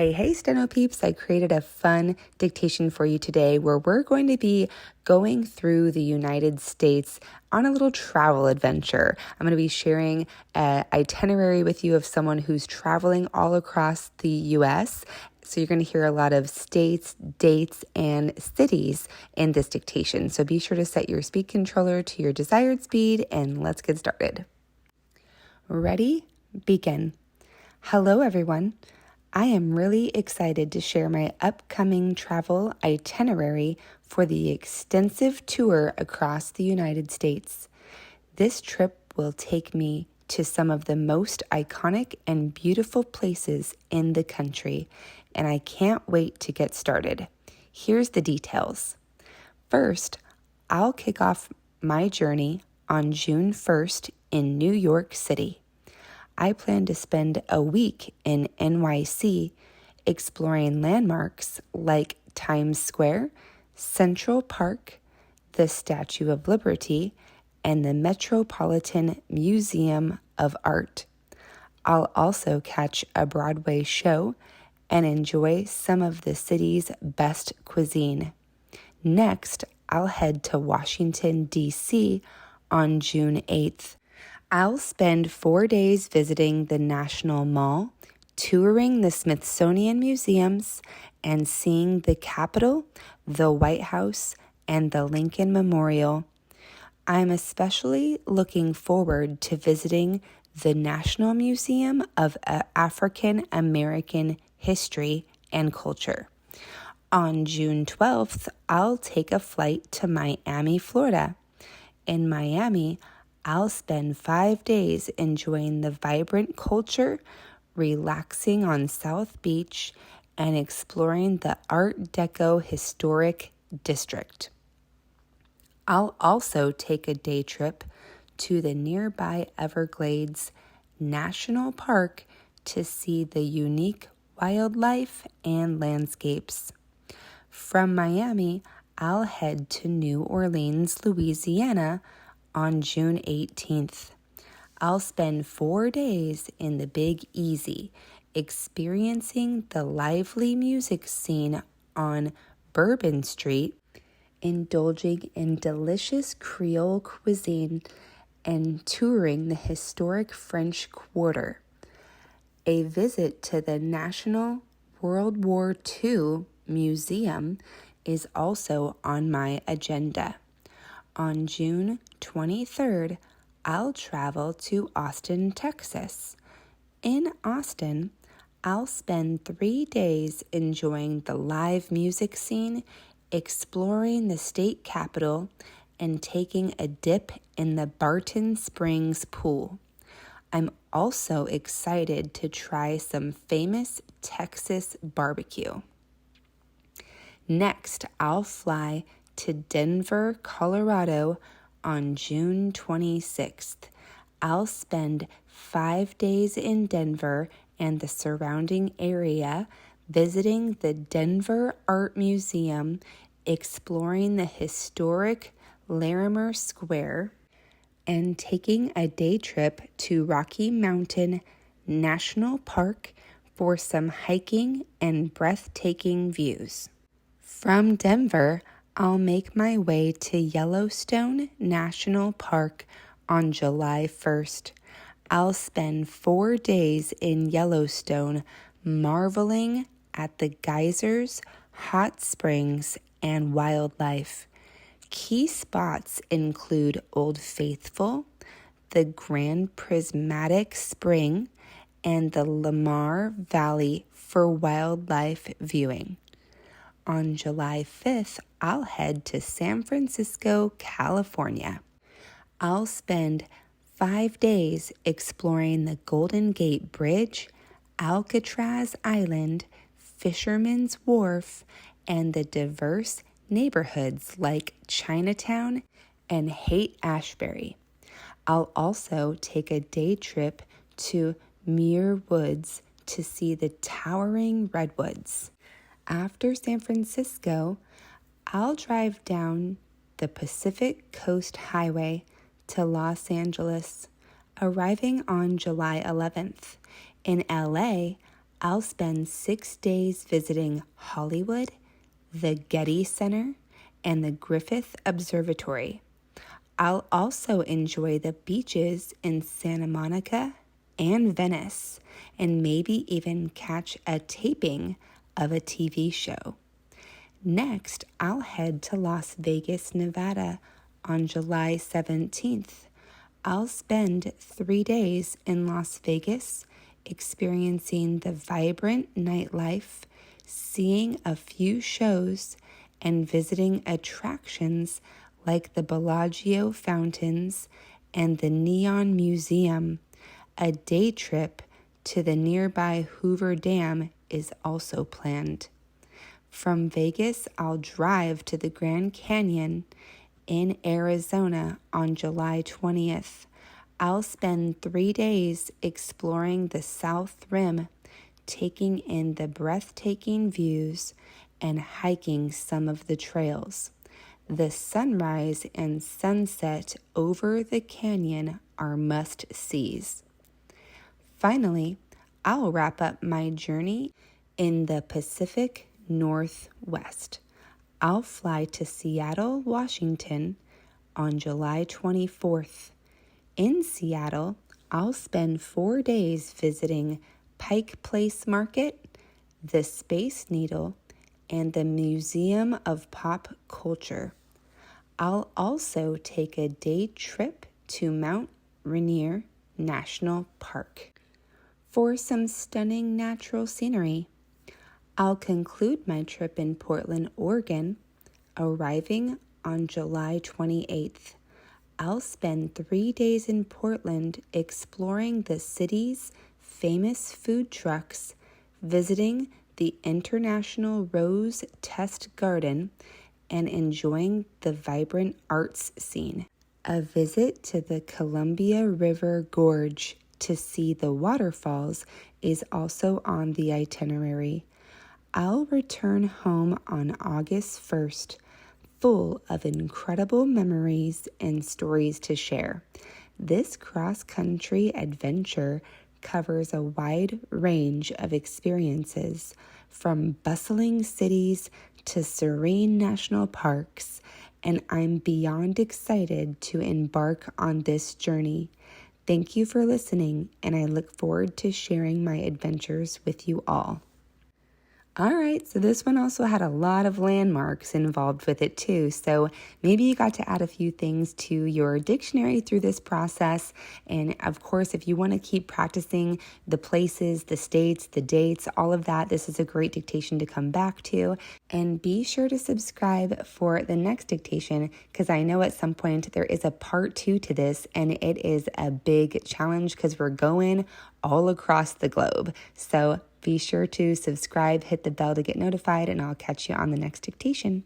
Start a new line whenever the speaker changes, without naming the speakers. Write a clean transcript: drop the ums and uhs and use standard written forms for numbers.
Hey, Steno peeps, I created a fun dictation for you today where we're going to be going through the United States on a little travel adventure. I'm going to be sharing an itinerary with you of someone who's traveling all across the U.S. So you're going to hear a lot of states, dates, and cities in this dictation. So be sure to set your speed controller to your desired speed and let's get started. Ready? Begin. Hello, everyone. I am really excited to share my upcoming travel itinerary for the extensive tour across the United States. This trip will take me to some of the most iconic and beautiful places in the country, and I can't wait to get started. Here's the details. First, I'll kick off my journey on June 1st in New York City. I plan to spend a week in NYC exploring landmarks like Times Square, Central Park, the Statue of Liberty, and the Metropolitan Museum of Art. I'll also catch a Broadway show and enjoy some of the city's best cuisine. Next, I'll head to Washington, D.C. on June 8th. I'll spend 4 days visiting the National Mall, touring the Smithsonian Museums, and seeing the Capitol, the White House, and the Lincoln Memorial. I'm especially looking forward to visiting the National Museum of African American History and Culture. On June 12th, I'll take a flight to Miami, Florida. In Miami, I'll spend 5 days enjoying the vibrant culture, relaxing on South Beach, and exploring the Art Deco Historic District. I'll also take a day trip to the nearby Everglades National Park to see the unique wildlife and landscapes. From Miami, I'll head to New Orleans, Louisiana, on June 18th. I'll spend 4 days in the Big Easy, experiencing the lively music scene on Bourbon Street, indulging in delicious Creole cuisine, and touring the historic French Quarter. A visit to the National World War II Museum is also on my agenda. On June 23rd, I'll travel to Austin, Texas. In Austin, I'll spend 3 days enjoying the live music scene, exploring the state capitol, and taking a dip in the Barton Springs pool. I'm also excited to try some famous Texas barbecue. Next, I'll fly to Denver, Colorado on June 26th. I'll spend 5 days in Denver and the surrounding area visiting the Denver Art Museum, exploring the historic Larimer Square, and taking a day trip to Rocky Mountain National Park for some hiking and breathtaking views. From Denver, I'll make my way to Yellowstone National Park on July 1st. I'll spend 4 days in Yellowstone marveling at the geysers, hot springs, and wildlife. Key spots include Old Faithful, the Grand Prismatic Spring, and the Lamar Valley for wildlife viewing. On July 5th, I'll head to San Francisco, California. I'll spend 5 days exploring the Golden Gate Bridge, Alcatraz Island, Fisherman's Wharf, and the diverse neighborhoods like Chinatown and Haight-Ashbury. I'll also take a day trip to Muir Woods to see the towering redwoods. After San Francisco, I'll drive down the Pacific Coast Highway to Los Angeles, arriving on July 11th. In LA, I'll spend 6 days visiting Hollywood, the Getty Center, and the Griffith Observatory. I'll also enjoy the beaches in Santa Monica and Venice, and maybe even catch a taping of a TV show. Next, I'll head to Las Vegas, Nevada on July 17th. I'll spend 3 days in Las Vegas experiencing the vibrant nightlife, seeing a few shows, and visiting attractions like the Bellagio Fountains and the Neon Museum. A day trip to the nearby Hoover Dam is also planned. From Vegas, I'll drive to the Grand Canyon in Arizona on July 20th. I'll spend 3 days exploring the South Rim, taking in the breathtaking views and hiking some of the trails. The sunrise and sunset over the canyon are must-sees. Finally, I'll wrap up my journey in the Pacific Northwest. I'll fly to Seattle, Washington on July 24th. In Seattle, I'll spend 4 days visiting Pike Place Market, the Space Needle, and the Museum of Pop Culture. I'll also take a day trip to Mount Rainier National Park for some stunning natural scenery. I'll conclude my trip in Portland, Oregon, arriving on July 28th. I'll spend 3 days in Portland exploring the city's famous food trucks, visiting the International Rose Test Garden, and enjoying the vibrant arts scene. A visit to the Columbia River Gorge to see the waterfalls is also on the itinerary. I'll return home on August 1st, full of incredible memories and stories to share. This cross-country adventure covers a wide range of experiences, from bustling cities to serene national parks, and I'm beyond excited to embark on this journey. Thank you for listening, and I look forward to sharing my adventures with you all. All right, so this one also had a lot of landmarks involved with it too. So maybe you got to add a few things to your dictionary through this process. And of course, if you want to keep practicing the places, the states, the dates, all of that, this is a great dictation to come back to. And be sure to subscribe for the next dictation, because I know at some point there is a part 2 to this, and it is a big challenge because we're going all across the globe. So be sure to subscribe, hit the bell to get notified, and I'll catch you on the next dictation.